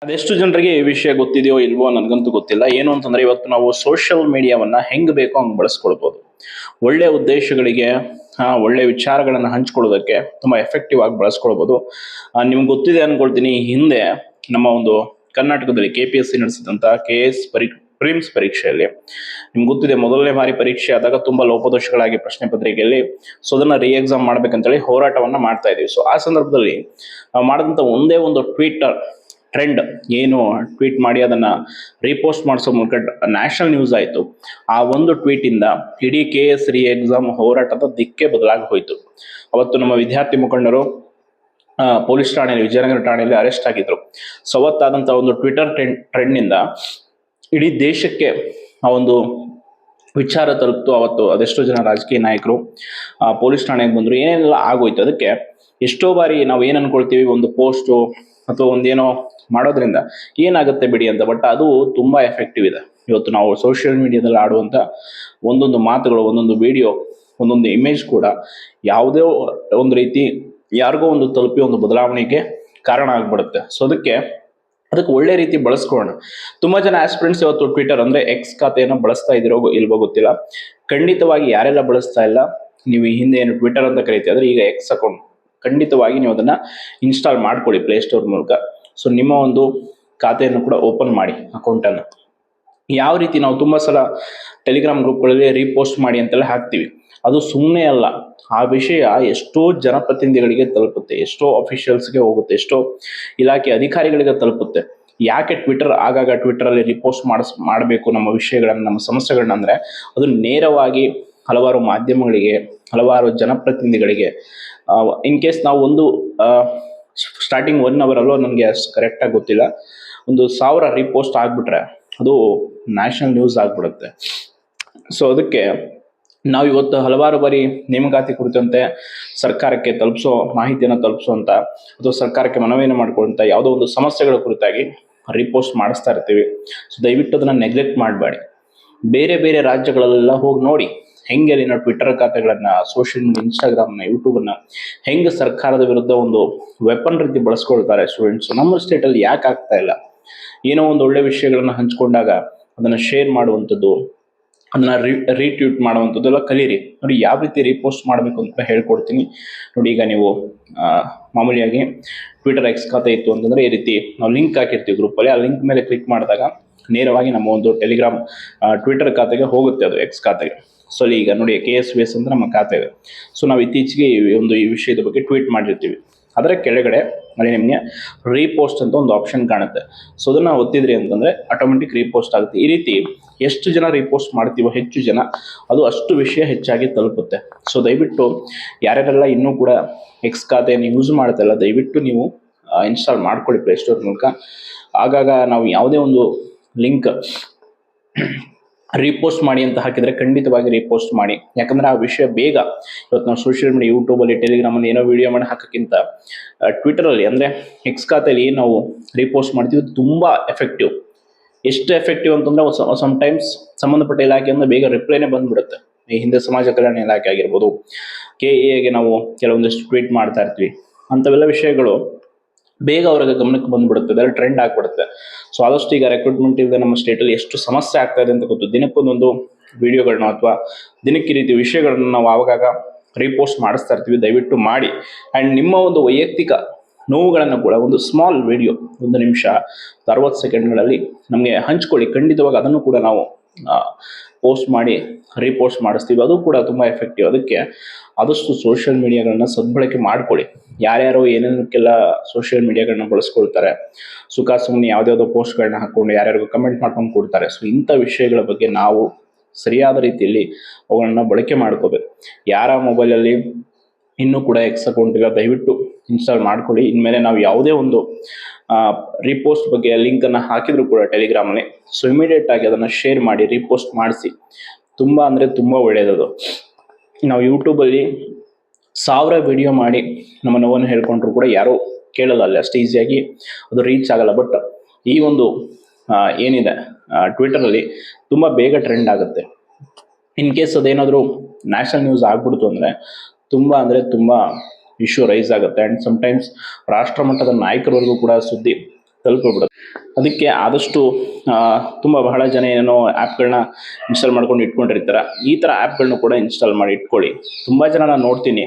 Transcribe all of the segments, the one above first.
ಅದೆಷ್ಟು ಜನರಿಗೆ ಈ ವಿಷಯ ಗೊತ್ತಿದೆಯೋ ಇಲ್ವೋ ನನಗಂತೂ ಗೊತ್ತಿಲ್ಲ. ಏನು ಅಂತಂದ್ರೆ ಇವತ್ತು ನಾವು ಸೋಷಿಯಲ್ ಮೀಡಿಯಾವನ್ನ ಹೆಂಗ್ ಬೇಕೋ ಹಂಗ್ ಬಳಸ್ಕೊಳ್ಬಹುದು. ಒಳ್ಳೆ ಉದ್ದೇಶಗಳಿಗೆ ಒಳ್ಳೆ ವಿಚಾರಗಳನ್ನ ಹಂಚ್ಕೊಳ್ಳೋದಕ್ಕೆ ತುಂಬಾ ಎಫೆಕ್ಟಿವ್ ಆಗಿ ಬಳಸ್ಕೊಳ್ಬಹುದು. ನಿಮ್ಗೆ ಗೊತ್ತಿದೆ ಅನ್ಕೊಳ್ತೀನಿ, ಈ ಹಿಂದೆ ನಮ್ಮ ಒಂದು ಕರ್ನಾಟಕದಲ್ಲಿ KPSC ನಡೆಸಿದಂತ KS ಪ್ರಿಮ್ಸ್ ಪರೀಕ್ಷೆಯಲ್ಲಿ ನಿಮ್ಗೆ ಗೊತ್ತಿದೆ, ಮೊದಲನೇ ಬಾರಿ ಪರೀಕ್ಷೆ ಆದಾಗ ತುಂಬಾ ಲೋಪದೋಷಗಳಾಗಿ ಪ್ರಶ್ನೆ ಪತ್ರಿಕೆಯಲ್ಲಿ, ಸೊ ಅದನ್ನ ರೀ ಎಕ್ಸಾಮ್ ಮಾಡ್ಬೇಕಂತೇಳಿ ಹೋರಾಟವನ್ನ ಮಾಡ್ತಾ ಇದೀವಿ. ಸೊ ಆ ಸಂದರ್ಭದಲ್ಲಿ ಮಾಡಿದಂತ ಒಂದೇ ಒಂದು ಟ್ರೆಂಡ್ ಏನು ಟ್ವೀಟ್ ಮಾಡಿ ಅದನ್ನ ರೀಪೋಸ್ಟ್ ಮಾಡಿಸೋ ಮೂಲಕ ನ್ಯಾಷನಲ್ ನ್ಯೂಸ್ ಆಯಿತು. ಆ ಒಂದು ಟ್ವೀಟ್ ಇಂದ ಇಡೀ KS ರೀ ಎಕ್ಸಾಮ್ ಹೋರಾಟದ ದಿಕ್ಕೇ ಬದಲಾಗಿ ಹೋಯಿತು. ಅವತ್ತು ನಮ್ಮ ವಿದ್ಯಾರ್ಥಿ ಮುಖಂಡರು ಪೊಲೀಸ್ ಠಾಣೆಯಲ್ಲಿ, ವಿಜಯನಗರ ಠಾಣೆಯಲ್ಲಿ ಅರೆಸ್ಟ್ ಆಗಿದ್ರು. ಸೊ ಅವತ್ತಾದಂಥ ಒಂದು ಟ್ವಿಟರ್ ಟ್ರೆಂಡ್ ನಿಂದ ಇಡೀ ದೇಶಕ್ಕೆ ಆ ಒಂದು ವಿಚಾರ ತಲುಪ್ತು. ಅವತ್ತು ಅದೆಷ್ಟೋ ಜನ ರಾಜಕೀಯ ನಾಯಕರು ಪೊಲೀಸ್ ಠಾಣೆಗೆ ಬಂದ್ರು, ಏನೆಲ್ಲ ಆಗೋಯ್ತು. ಅದಕ್ಕೆ ಎಷ್ಟೋ ಬಾರಿ ನಾವು ಏನ್ ಅನ್ಕೊಳ್ತೀವಿ, ಒಂದು ಪೋಸ್ಟು ಅಥವಾ ಒಂದೇನೋ ಮಾಡೋದ್ರಿಂದ ಏನಾಗುತ್ತೆ ಬಿಡಿ ಅಂತ, ಬಟ್ ಅದು ತುಂಬಾ ಎಫೆಕ್ಟಿವ್ ಇದೆ. ಇವತ್ತು ನಾವು ಸೋಷಿಯಲ್ ಮೀಡಿಯಾದಲ್ಲಿ ಆಡುವಂತ ಒಂದೊಂದು ಮಾತುಗಳು, ಒಂದೊಂದು ವಿಡಿಯೋ, ಒಂದೊಂದು ಇಮೇಜ್ ಕೂಡ ಯಾವುದೇ ಒಂದು ರೀತಿ ಯಾರಿಗೋ ಒಂದು ತಲುಪಿ ಒಂದು ಬದಲಾವಣೆಗೆ ಕಾರಣ ಆಗ್ಬಿಡುತ್ತೆ. ಸೊ ಅದಕ್ಕೆ ಒಳ್ಳೆ ರೀತಿ ಬಳಸ್ಕೊಳ್ಳೋಣ. ತುಂಬಾ ಜನ ಆಸ್ಪಿರೆಂಟ್ಸ್ ಇವತ್ತು ಟ್ವಿಟರ್ ಅಂದ್ರೆ ಎಕ್ಸ್ ಖಾತೆಯನ್ನು ಬಳಸ್ತಾ ಇದಿರೋ ಇಲ್ವೋ ಗೊತ್ತಿಲ್ಲ. ಖಂಡಿತವಾಗಿ ಯಾರೆಲ್ಲ ಬಳಸ್ತಾ ಇಲ್ಲ, ನೀವು ಈ ಹಿಂದೆ ಏನು ಟ್ವಿಟರ್ ಅಂತ ಕರೀತೀವಿ ಆದ್ರೆ ಈಗ ಎಕ್ಸ್ ಅಕೌಂಟ್, ಖಂಡಿತವಾಗಿ ನೀವು ಅದನ್ನ ಇನ್ಸ್ಟಾಲ್ ಮಾಡ್ಕೊಳ್ಳಿ ಪ್ಲೇಸ್ಟೋರ್ ಮೂಲಕ. ಸೊ ನಿಮ್ಮ ಒಂದು ಖಾತೆಯನ್ನು ಕೂಡ ಓಪನ್ ಮಾಡಿ, ಅಕೌಂಟ್ ಅನ್ನು. ಯಾವ ರೀತಿ ನಾವು ತುಂಬಾ ಸಲ ಟೆಲಿಗ್ರಾಮ್ ಗ್ರೂಪ್ಗಳಲ್ಲಿ ರೀಪೋಸ್ಟ್ ಮಾಡಿ ಅಂತೆಲ್ಲ ಹಾಕ್ತಿವಿ, ಅದು ಸುಮ್ಮನೆ ಅಲ್ಲ. ಆ ವಿಷಯ ಎಷ್ಟೋ ಜನಪ್ರತಿನಿಧಿಗಳಿಗೆ ತಲುಪುತ್ತೆ, ಎಷ್ಟೋ ಅಫಿಷಿಯಲ್ಸ್ಗೆ ಹೋಗುತ್ತೆ, ಎಷ್ಟೋ ಇಲಾಖೆ ಅಧಿಕಾರಿಗಳಿಗೆ ತಲುಪುತ್ತೆ. ಯಾಕೆ ಆಗಾಗ ಟ್ವಿಟರ್ ಅಲ್ಲಿ ರೀಪೋಸ್ಟ್ ಮಾಡಬೇಕು ನಮ್ಮ ವಿಷಯಗಳನ್ನ, ನಮ್ಮ ಸಮಸ್ಯೆಗಳನ್ನ ಅಂದ್ರೆ ಅದು ನೇರವಾಗಿ ಹಲವಾರು ಮಾಧ್ಯಮಗಳಿಗೆ, ಹಲವಾರು ಜನಪ್ರತಿನಿಧಿಗಳಿಗೆ, ಇನ್ ಕೇಸ್ ನಾವು ಒಂದು ಸ್ಟಾರ್ಟಿಂಗ್ 1 hour ಅಲ್ಲೋ, ನನಗೆ ಅಷ್ಟು ಕರೆಕ್ಟಾಗಿ ಗೊತ್ತಿಲ್ಲ, ಒಂದು 1000 ರೀಪೋಸ್ಟ್ ಆಗ್ಬಿಟ್ರೆ ಅದು ನ್ಯಾಷನಲ್ ನ್ಯೂಸ್ ಆಗ್ಬಿಡುತ್ತೆ. ಸೊ ಅದಕ್ಕೆ ನಾವು ಇವತ್ತು ಹಲವಾರು ಬಾರಿ ನೇಮಕಾತಿ ಕುರಿತಂತೆ ಸರ್ಕಾರಕ್ಕೆ ತಲುಪಿಸೋ ಮಾಹಿತಿಯನ್ನು ತಲುಪಿಸುವಂತ ಅಥವಾ ಸರ್ಕಾರಕ್ಕೆ ಮನವಿಯನ್ನು ಮಾಡ್ಕೊಳ್ಳುವಂತ ಯಾವುದೋ ಒಂದು ಸಮಸ್ಯೆಗಳ ಕುರಿತಾಗಿ ರೀಪೋಸ್ಟ್ ಮಾಡಿಸ್ತಾ ಇರ್ತೀವಿ. ಸೊ ದಯವಿಟ್ಟು ಅದನ್ನ ನೆಗ್ಲೆಕ್ಟ್ ಮಾಡಬೇಡಿ. ಬೇರೆ ಬೇರೆ ರಾಜ್ಯಗಳಲ್ಲೆಲ್ಲ ಹೋಗಿ ನೋಡಿ ಹೆಂಗೆ ಅಲ್ಲಿನ ಟ್ವಿಟರ್ ಖಾತೆಗಳನ್ನ, ಸೋಷಿಯಲ್ ಮೀಡಿಯಾ, ಇನ್ಸ್ಟಾಗ್ರಾಮ್ನ, ಯೂಟ್ಯೂಬನ್ನ ಹೆಂಗೆ ಸರ್ಕಾರದ ವಿರುದ್ಧ ಒಂದು ವೆಪನ್ ರೀತಿ ಬಳಸ್ಕೊಳ್ತಾರೆ ಸ್ಟೂಡೆಂಟ್ಸ್. ನಮ್ಮ ಸ್ಟೇಟಲ್ಲಿ ಯಾಕೆ ಆಗ್ತಾ ಇಲ್ಲ? ಏನೋ ಒಂದು ಒಳ್ಳೆ ವಿಷಯಗಳನ್ನ ಹಂಚ್ಕೊಂಡಾಗ ಅದನ್ನ ಶೇರ್ ಮಾಡುವಂಥದ್ದು, ಅದನ್ನ ರೀಟ್ವೀಟ್ ಮಾಡುವಂಥದ್ದು ಎಲ್ಲ ಕಲೀರಿ. ನೋಡಿ ಯಾವ ರೀತಿ ರೀಪೋಸ್ಟ್ ಮಾಡಬೇಕು ಅಂತ ಹೇಳ್ಕೊಡ್ತೀನಿ. ನೋಡಿ, ಈಗ ನೀವು ಮಾಮೂಲಿಯಾಗಿ ಟ್ವಿಟರ್ ಎಕ್ಸ್ ಖಾತೆ ಇತ್ತು ಅಂತಂದ್ರೆ ಈ ರೀತಿ ನಾವು ಲಿಂಕ್ ಹಾಕಿರ್ತೀವಿ ಗ್ರೂಪಲ್ಲಿ. ಆ ಲಿಂಕ್ ಮೇಲೆ ಕ್ಲಿಕ್ ಮಾಡಿದಾಗ ನೇರವಾಗಿ ನಮ್ಮ ಒಂದು ಟೆಲಿಗ್ರಾಮ್ ಟ್ವಿಟರ್ ಖಾತೆಗೆ ಹೋಗುತ್ತೆ, ಅದು ಎಕ್ಸ್ ಖಾತೆಗೆ. ಸೊ ಈಗ ನೋಡಿ KSVS ಅಂತ ನಮ್ಮ ಖಾತೆ ಇದೆ. ಸೊ ನಾವು ಇತ್ತೀಚೆಗೆ ಈ ವಿಷಯದ ಬಗ್ಗೆ ಟ್ವೀಟ್ ಮಾಡಿರ್ತೀವಿ. ಅದರ ಕೆಳಗಡೆ ಅಲ್ಲಿ ನಿಮಗೆ ರೀಪೋಸ್ಟ್ ಅಂತ ಒಂದು ಆಪ್ಷನ್ ಕಾಣುತ್ತೆ. ಸೊ ಅದನ್ನ ಒತ್ತಿದ್ರಿ ಅಂತಂದ್ರೆ ಆಟೋಮೆಟಿಕ್ ರೀಪೋಸ್ಟ್ ಆಗುತ್ತೆ. ಈ ರೀತಿ ಎಷ್ಟು ಜನ ರೀಪೋಸ್ಟ್ ಮಾಡ್ತೀವೋ ಹೆಚ್ಚು ಜನ ಅದು ಅಷ್ಟು ವಿಷಯ ಹೆಚ್ಚಾಗಿ ತಲುಪುತ್ತೆ. ಸೊ ದಯವಿಟ್ಟು ಯಾರ್ಯಾರೆಲ್ಲ ಇನ್ನೂ ಕೂಡ ಎಕ್ಸ್ ಖಾತೆಯನ್ನು ಯೂಸ್ ಮಾಡ್ತಾ ಇಲ್ಲ, ದಯವಿಟ್ಟು ನೀವು ಇನ್ಸ್ಟಾಲ್ ಮಾಡ್ಕೊಳ್ಳಿ ಪ್ಲೇಸ್ಟೋರ್ ಮೂಲಕ. ಆಗಾಗ ನಾವು ಯಾವುದೇ ಒಂದು ಲಿಂಕ್ ರೀಪೋಸ್ಟ್ ಮಾಡಿ ಅಂತ ಹಾಕಿದ್ರೆ ಖಂಡಿತವಾಗಿ ರೀಪೋಸ್ಟ್ ಮಾಡಿ. ಯಾಕಂದ್ರೆ ಆ ವಿಷಯ ಬೇಗ, ಇವತ್ತು ನಾವು ಸೋಷಿಯಲ್ ಮೀಡಿಯಾ, ಯೂಟ್ಯೂಬಲ್ಲಿ, ಟೆಲಿಗ್ರಾಮಲ್ಲಿ ಏನೋ ವಿಡಿಯೋ ಮಾಡಿ ಹಾಕೋಕ್ಕಿಂತ ಟ್ವಿಟರಲ್ಲಿ ಅಂದ್ರೆ ಎಕ್ಸ್ ಖಾತೆಯಲ್ಲಿ ನಾವು ರೀಪೋಸ್ಟ್ ಮಾಡ್ತೀವಿ, ತುಂಬಾ ಎಫೆಕ್ಟಿವ್. ಎಷ್ಟು ಎಫೆಕ್ಟಿವ್ ಅಂತಂದ್ರೆ ಸಮ್ಟೈಮ್ಸ್ ಸಂಬಂಧಪಟ್ಟ ಇಲಾಖೆಯಿಂದ ಬೇಗ ರಿಪ್ಲೈನೇ ಬಂದ್ಬಿಡುತ್ತೆ. ಈ ಹಿಂದೆ ಸಮಾಜ ಕಲ್ಯಾಣ ಇಲಾಖೆ ಆಗಿರ್ಬೋದು, KEAಗೆ ನಾವು ಕೆಲವೊಂದಿಷ್ಟು ಟ್ವೀಟ್ ಮಾಡ್ತಾ ಇರ್ತೀವಿ, ಅಂಥವೆಲ್ಲ ವಿಷಯಗಳು ಬೇಗ ಅವ್ರಿಗೆ ಗಮನಕ್ಕೆ ಬಂದ್ಬಿಡುತ್ತೆ, ಅದೆಲ್ಲ ಟ್ರೆಂಡ್ ಆಗ್ಬಿಡುತ್ತೆ. ಸೊ ಆದಷ್ಟು ಈಗ ರೆಕ್ರೂಟ್ಮೆಂಟ್ ಇಲ್ಲದೆ ನಮ್ಮ ಸ್ಟೇಟಲ್ಲಿ ಎಷ್ಟು ಸಮಸ್ಯೆ ಆಗ್ತಾ ಇದೆ ಅಂತ ಗೊತ್ತು. ದಿನಕ್ಕೊಂದೊಂದು ವಿಡಿಯೋಗಳನ್ನ ಅಥವಾ ದಿನಕ್ಕೆ ರೀತಿ ವಿಷಯಗಳನ್ನ ನಾವು ಆವಾಗ ರೀಪೋಸ್ಟ್ ಮಾಡಿಸ್ತಾ ಇರ್ತೀವಿ. ದಯವಿಟ್ಟು ಮಾಡಿ. ಆ್ಯಂಡ್ ನಿಮ್ಮ ಒಂದು ವೈಯಕ್ತಿಕ ನೋವುಗಳನ್ನು ಕೂಡ ಒಂದು ಸ್ಮಾಲ್ ವಿಡಿಯೋ, 1 ನಿಮಿಷ 60 ಸೆಕೆಂಡ್ಗಳಲ್ಲಿ ನಮಗೆ ಹಂಚ್ಕೊಳ್ಳಿ. ಖಂಡಿತವಾಗಿ ಅದನ್ನು ಕೂಡ ನಾವು ಪೋಸ್ಟ್ ಮಾಡಿ ರೀಪೋಸ್ಟ್ ಮಾಡಿಸ್ತೀವಿ, ಅದು ಕೂಡ ತುಂಬ ಎಫೆಕ್ಟಿವ್. ಅದಕ್ಕೆ ಆದಷ್ಟು ಸೋಷಿಯಲ್ ಮೀಡಿಯಾಗಳನ್ನ ಸದ್ಬಳಕೆ ಮಾಡ್ಕೊಳ್ಳಿ. ಯಾರ್ಯಾರೋ ಏನೇನಕ್ಕೆಲ್ಲ ಸೋಷಿಯಲ್ ಮೀಡಿಯಾಗಳನ್ನ ಬಳಸ್ಕೊಳ್ತಾರೆ, ಸುಖ ಸುಮ್ಮನೆ ಯಾವುದ್ಯಾವುದೋ ಪೋಸ್ಟ್ಗಳನ್ನ ಹಾಕ್ಕೊಂಡು ಯಾರ್ಯಾರಿಗೂ ಕಮೆಂಟ್ ಮಾಡ್ಕೊಂಡು ಕೊಡ್ತಾರೆ. ಸೊ ಇಂಥ ವಿಷಯಗಳ ಬಗ್ಗೆ ನಾವು ಸರಿಯಾದ ರೀತಿಯಲ್ಲಿ ಅವುಗಳನ್ನ ಬಳಕೆ ಮಾಡ್ಕೋಬೇಕು. ಯಾರ ಮೊಬೈಲಲ್ಲಿ ಇನ್ನೂ ಕೂಡ ಎಕ್ಸ್ ಅಕೌಂಟ್ ಇಲ್ಲ, ದಯವಿಟ್ಟು ಇನ್ಸ್ಟಾಲ್ ಮಾಡ್ಕೊಳ್ಳಿ. ಇನ್ಮೇಲೆ ನಾವು ಯಾವುದೇ ಒಂದು ರೀಪೋಸ್ಟ್ ಬಗ್ಗೆ ಲಿಂಕ್ ಅನ್ನ ಹಾಕಿದ್ರು ಕೂಡ ಟೆಲಿಗ್ರಾಮಲ್ಲಿ, ಸೊ ಇಮಿಡಿಯೇಟ್ ಆಗಿ ಅದನ್ನ ಶೇರ್ ಮಾಡಿ, ರೀಪೋಸ್ಟ್ ಮಾಡಿಸಿ. ತುಂಬಾ ಅಂದ್ರೆ ತುಂಬಾ ಒಳ್ಳೆಯದದು. ನಾವು ಯೂಟ್ಯೂಬಲ್ಲಿ 1000 ವಿಡಿಯೋ ಮಾಡಿ ನಮ್ಮ ನೋವನ್ನು ಹೇಳ್ಕೊಂಡ್ರು ಕೂಡ ಯಾರೋ ಕೇಳಲ್ಲ, ಅಲ್ಲಿ ಅಷ್ಟು ಈಸಿಯಾಗಿ ಅದು ರೀಚ್ ಆಗಲ್ಲ. ಬಟ್ ಈ ಒಂದು ಏನಿದೆ ಟ್ವಿಟರಲ್ಲಿ ತುಂಬ ಬೇಗ ಟ್ರೆಂಡ್ ಆಗುತ್ತೆ. ಇನ್ ಕೇಸ್ ಅದೇನಾದರೂ ನ್ಯಾಷನಲ್ ನ್ಯೂಸ್ ಆಗ್ಬಿಡ್ತು ಅಂದರೆ ತುಂಬ ಇಶ್ಯೂ ರೈಸ್ ಆಗುತ್ತೆ. ಆ್ಯಂಡ್ ಸಮ್ಟೈಮ್ಸ್ ರಾಷ್ಟ್ರ ಮಟ್ಟದ ನಾಯಕರವರೆಗೂ ಕೂಡ ಸುದ್ದಿ ತಲುಪಿಬಿಡುತ್ತೆ. ಅದಕ್ಕೆ ಆದಷ್ಟು ತುಂಬ ಬಹಳ ಜನ ಏನೋ ಆ್ಯಪ್ಗಳನ್ನ ಇನ್ಸ್ಟಾಲ್ ಮಾಡ್ಕೊಂಡು ಇಟ್ಕೊಂಡಿರ್ತಾರೆ. ಈ ಥರ ಆ್ಯಪ್ಗಳನ್ನ ಕೂಡ ಇನ್ಸ್ಟಾಲ್ ಮಾಡಿ ಇಟ್ಕೊಳ್ಳಿ. ತುಂಬ ಜನ ನಾನು ನೋಡ್ತೀನಿ,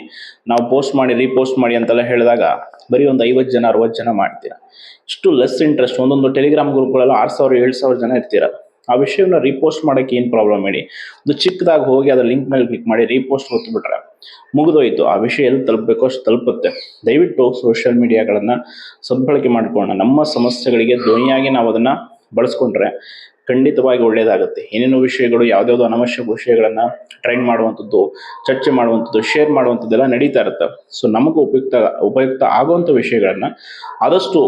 ನಾವು ಪೋಸ್ಟ್ ಮಾಡಿ ರೀಪೋಸ್ಟ್ ಮಾಡಿ ಅಂತೆಲ್ಲ ಹೇಳಿದಾಗ ಬರೀ ಒಂದು 50 ಜನ 60 ಜನ ಮಾಡ್ತೀರಾ. ಇಷ್ಟು ಲೆಸ್ ಇಂಟ್ರೆಸ್ಟ್. ಒಂದೊಂದು ಟೆಲಿಗ್ರಾಮ್ ಗ್ರೂಪ್ಗಳೆಲ್ಲ 6000 7000 ಜನ ಇರ್ತೀರ. ಆ ವಿಷಯವನ್ನು ರೀಪೋಸ್ಟ್ ಮಾಡೋಕ್ಕೆ ಏನು ಪ್ರಾಬ್ಲಮ್ ಹೇಳಿ? ಒಂದು ಚಿಕ್ಕದಾಗಿ ಹೋಗಿ ಅದರ ಲಿಂಕ್ ಮೇಲೆ ಕ್ಲಿಕ್ ಮಾಡಿ ರೀಪೋಸ್ಟ್ ಹೊತ್ತುಬಿಟ್ರೆ ಮುಗಿದೋಯ್ತು. ಆ ವಿಷಯ ಎಲ್ಲಿ ತಲುಪಬೇಕೋ ಅಷ್ಟು ತಲುಪುತ್ತೆ. ದಯವಿಟ್ಟು ಸೋಷಿಯಲ್ ಮೀಡಿಯಾಗಳನ್ನು ಸದ್ಬಳಕೆ ಮಾಡಿಕೊಳ್ಳೋಣ. ನಮ್ಮ ಸಮಸ್ಯೆಗಳಿಗೆ ಧ್ವನಿಯಾಗಿ ನಾವು ಅದನ್ನು ಬಳಸ್ಕೊಂಡ್ರೆ ಖಂಡಿತವಾಗಿ ಒಳ್ಳೆಯದಾಗುತ್ತೆ. ಏನೇನೋ ವಿಷಯಗಳು, ಯಾವುದ್ಯಾವುದೋ ಅನವಶ್ಯಕ ವಿಷಯಗಳನ್ನು ಟ್ರೆಂಡ್ ಮಾಡುವಂಥದ್ದು, ಚರ್ಚೆ ಮಾಡುವಂಥದ್ದು, ಶೇರ್ ಮಾಡುವಂಥದ್ದೆಲ್ಲ ನಡೀತಾ ಇರುತ್ತೆ. ಸೊ ನಮಗೂ ಉಪಯುಕ್ತ ಆಗುವಂಥ ವಿಷಯಗಳನ್ನು ಆದಷ್ಟು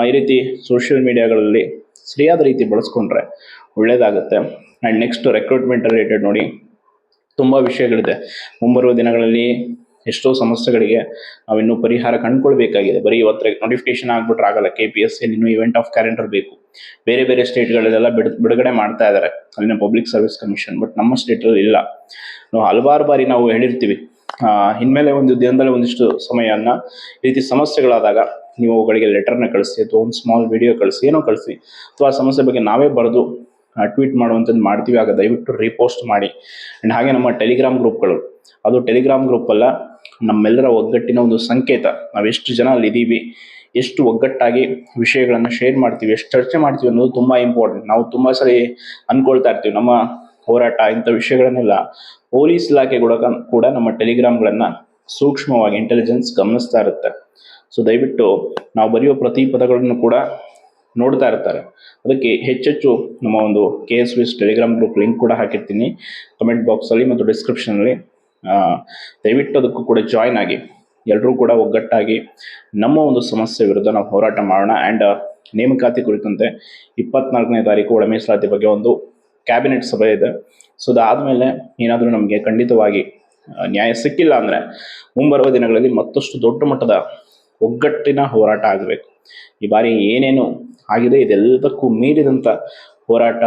ಈ ರೀತಿ ಸೋಷಿಯಲ್ ಮೀಡಿಯಾಗಳಲ್ಲಿ ಸರಿಯಾದ ರೀತಿ ಬಳಸ್ಕೊಂಡ್ರೆ ಒಳ್ಳೆಯದಾಗುತ್ತೆ. ಆ್ಯಂಡ್ ನೆಕ್ಸ್ಟ್ ರೆಕ್ರೂಟ್ಮೆಂಟ್ ರಿಲೇಟೆಡ್ ನೋಡಿ, ತುಂಬ ವಿಷಯಗಳಿದೆ. ಮುಂಬರುವ ದಿನಗಳಲ್ಲಿ ಎಷ್ಟೋ ಸಮಸ್ಯೆಗಳಿಗೆ ನಾವಿನ್ನೂ ಪರಿಹಾರ ಕಂಡುಕೊಳ್ಬೇಕಾಗಿದೆ. ಬರೀ ಇವತ್ತು ನೋಟಿಫಿಕೇಶನ್ ಆಗ್ಬಿಟ್ರೆ ಆಗಲ್ಲ. KPSC ಇನ್ನೂ ಇವೆಂಟ್ ಆಫ್ ಕ್ಯಾಲೆಂಡರ್ ಬೇಕು. ಬೇರೆ ಬೇರೆ ಸ್ಟೇಟ್ಗಳಲ್ಲೆಲ್ಲ ಬಿಡುಗಡೆ ಮಾಡ್ತಾ ಇದ್ದಾರೆ ಅಲ್ಲಿನ ಪಬ್ಲಿಕ್ ಸರ್ವಿಸ್ ಕಮಿಷನ್. ಬಟ್ ನಮ್ಮ ಸ್ಟೇಟಲ್ಲಿ ಇಲ್ಲ. ನಾವು ಹಲವಾರು ಬಾರಿ ನಾವು ಹೇಳಿರ್ತೀವಿ, ಇನ್ಮೇಲೆ ಒಂದು ದಿನದಲ್ಲಿ ಒಂದಿಷ್ಟು ಸಮಯನ ಈ ರೀತಿ ಸಮಸ್ಯೆಗಳಾದಾಗ ನೀವು ಅವುಗಳಿಗೆ ಲೆಟರ್ನ ಕಳಿಸಿ ಅಥವಾ ಒಂದು ಸ್ಮಾಲ್ ವಿಡಿಯೋ ಕಳಿಸಿ, ಏನೋ ಕಳಿಸಿ, ಅಥವಾ ಆ ಸಮಸ್ಯೆ ಬಗ್ಗೆ ನಾವೇ ಬರೆದು ಟ್ವೀಟ್ ಮಾಡುವಂಥದ್ದು ಮಾಡ್ತೀವಿ. ಆಗ ದಯವಿಟ್ಟು ರೀಪೋಸ್ಟ್ ಮಾಡಿ. ಆ್ಯಂಡ್ ಹಾಗೆ ನಮ್ಮ ಟೆಲಿಗ್ರಾಮ್ ಗ್ರೂಪ್ಗಳು, ಅದು ಟೆಲಿಗ್ರಾಮ್ ಗ್ರೂಪ್ ಅಲ್ಲ, ನಮ್ಮೆಲ್ಲರ ಒಗ್ಗಟ್ಟಿನ ಒಂದು ಸಂಕೇತ. ನಾವು ಎಷ್ಟು ಜನ ಅಲ್ಲಿದ್ದೀವಿ, ಎಷ್ಟು ಒಗ್ಗಟ್ಟಾಗಿ ವಿಷಯಗಳನ್ನು ಶೇರ್ ಮಾಡ್ತೀವಿ, ಎಷ್ಟು ಚರ್ಚೆ ಮಾಡ್ತೀವಿ ಅನ್ನೋದು ತುಂಬ ಇಂಪಾರ್ಟೆಂಟ್. ನಾವು ತುಂಬ ಸರಿ ಅಂದ್ಕೊಳ್ತಾ ಇರ್ತೀವಿ ನಮ್ಮ ಹೋರಾಟ ಇಂಥ ವಿಷಯಗಳನ್ನೆಲ್ಲ ಪೊಲೀಸ್ ಇಲಾಖೆ ಕೂಡ ನಮ್ಮ ಟೆಲಿಗ್ರಾಮ್ಗಳನ್ನು ಸೂಕ್ಷ್ಮವಾಗಿ ಇಂಟೆಲಿಜೆನ್ಸ್ ಗಮನಿಸ್ತಾ ಇರುತ್ತೆ. ಸೊ ದಯವಿಟ್ಟು ನಾವು ಬರೆಯುವ ಪ್ರತಿ ಪದಗಳನ್ನು ಕೂಡ ನೋಡ್ತಾ ಇರ್ತಾರೆ. ಅದಕ್ಕೆ ಹೆಚ್ಚೆಚ್ಚು ನಮ್ಮ ಒಂದು KSV ಟೆಲಿಗ್ರಾಮ್ ಗ್ರೂಪ್ ಲಿಂಕ್ ಕೂಡ ಹಾಕಿರ್ತೀನಿ ಕಮೆಂಟ್ ಬಾಕ್ಸಲ್ಲಿ ಮತ್ತು ಡಿಸ್ಕ್ರಿಪ್ಷನಲ್ಲಿ. ದಯವಿಟ್ಟು ಅದಕ್ಕೂ ಕೂಡ ಜಾಯ್ನ್ ಆಗಿ ಎಲ್ಲರೂ ಕೂಡ ಒಗ್ಗಟ್ಟಾಗಿ ನಮ್ಮ ಒಂದು ಸಮಸ್ಯೆ ವಿರುದ್ಧ ನಾವು ಹೋರಾಟ ಮಾಡೋಣ. ಆ್ಯಂಡ್ ನೇಮಕಾತಿ ಕುರಿತಂತೆ 24ನೇ ತಾರೀಕು ಒಳ ಮೀಸಲಾತಿ ಬಗ್ಗೆ ಒಂದು ಕ್ಯಾಬಿನೆಟ್ ಸಭೆ ಇದೆ. ಸೊ ಅದಾದಮೇಲೆ ಏನಾದರೂ ನಮಗೆ ಖಂಡಿತವಾಗಿ ನ್ಯಾಯ ಸಿಕ್ಕಿಲ್ಲ ಅಂದರೆ ಮುಂಬರುವ ದಿನಗಳಲ್ಲಿ ಮತ್ತಷ್ಟು ದೊಡ್ಡ ಮಟ್ಟದ ಒಗ್ಗಟ್ಟಿನ ಹೋರಾಟ ಆಗಬೇಕು. ಈ ಬಾರಿ ಏನೇನು ಆಗಿದೆ ಇದೆಲ್ಲದಕ್ಕೂ ಮೀರಿದಂಥ ಹೋರಾಟ,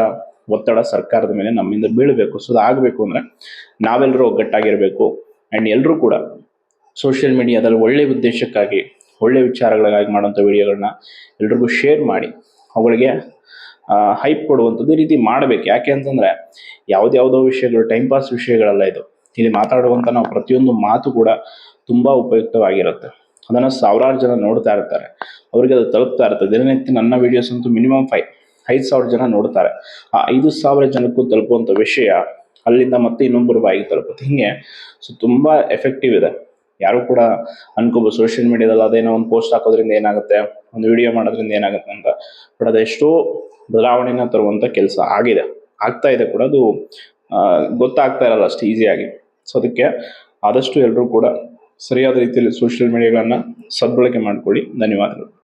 ಒತ್ತಡ ಸರ್ಕಾರದ ಮೇಲೆ ನಮ್ಮಿಂದ ಬೀಳಬೇಕು. ಸೊ ಅದಾಗಬೇಕು ಅಂದರೆ ನಾವೆಲ್ಲರೂ ಒಗ್ಗಟ್ಟಾಗಿರಬೇಕು. ಆ್ಯಂಡ್ ಎಲ್ಲರೂ ಕೂಡ ಸೋಷಿಯಲ್ ಮೀಡಿಯಾದಲ್ಲಿ ಒಳ್ಳೆಯ ಉದ್ದೇಶಕ್ಕಾಗಿ, ಒಳ್ಳೆಯ ವಿಚಾರಗಳಿಗಾಗಿ ಮಾಡುವಂಥ ವಿಡಿಯೋಗಳನ್ನ ಎಲ್ರಿಗೂ ಶೇರ್ ಮಾಡಿ ಅವುಗಳಿಗೆ ಹೈಪ್ ಕೊಡುವಂಥದ್ದು ಈ ರೀತಿ ಮಾಡಬೇಕು. ಯಾಕೆ ಅಂತಂದರೆ ಯಾವುದ್ಯಾವುದೋ ವಿಷಯಗಳು ಟೈಮ್ ಪಾಸ್ ವಿಷಯಗಳಲ್ಲ ಇದು. ಇಲ್ಲಿ ಮಾತಾಡುವಂಥ ನಾವು ಪ್ರತಿಯೊಂದು ಮಾತು ಕೂಡ ತುಂಬ ಉಪಯುಕ್ತವಾಗಿರುತ್ತೆ. ಅದನ್ನು ಸಾವಿರಾರು ಜನ ನೋಡ್ತಾ ಇರ್ತಾರೆ, ಅವರಿಗೆ ಅದು ತಲುಪ್ತಾ ಇರ್ತದೆ. ದಿನನಿತ್ಯ ನನ್ನ ವೀಡಿಯೋಸ್ ಅಂತೂ ಮಿನಿಮಮ್ 5,000 ಜನ ನೋಡ್ತಾರೆ. ಆ 5,000 ಜನಕ್ಕೂ ತಲುಪುವಂಥ ವಿಷಯ ಅಲ್ಲಿಂದ ಮತ್ತೆ ಇನ್ನೊಬ್ಬರು ಬಾಯಿಗೆ ತಲುಪುತ್ತೆ. ಹೀಗೆ ಸೊ ತುಂಬ ಎಫೆಕ್ಟಿವ್ ಇದೆ. ಯಾರು ಕೂಡ ಅನ್ಕೋಬೋದು ಸೋಷಿಯಲ್ ಮೀಡಿಯಾದಲ್ಲಿ ಅದೇನೋ ಒಂದು ಪೋಸ್ಟ್ ಹಾಕೋದ್ರಿಂದ ಏನಾಗುತ್ತೆ, ಒಂದು ವಿಡಿಯೋ ಮಾಡೋದ್ರಿಂದ ಏನಾಗುತ್ತೆ ಅಂತ. ಬಟ್ ಅದೆಷ್ಟೋ ಬದಲಾವಣೆನ ತರುವಂಥ ಕೆಲಸ ಆಗ್ತಾ ಇದೆ ಕೂಡ. ಅದು ಗೊತ್ತಾಗ್ತಾ ಇರಲ್ಲ ಅಷ್ಟು ಈಸಿಯಾಗಿ. ಸೊ ಅದಕ್ಕೆ ಆದಷ್ಟು ಎಲ್ಲರೂ ಕೂಡ ಸರಿಯಾದ ರೀತಿಯಲ್ಲಿ ಸೋಷಿಯಲ್ ಮೀಡಿಯಾಗಳನ್ನು ಸದ್ಬಳಕೆ ಮಾಡಿಕೊಳ್ಳಿ. ಧನ್ಯವಾದಗಳು.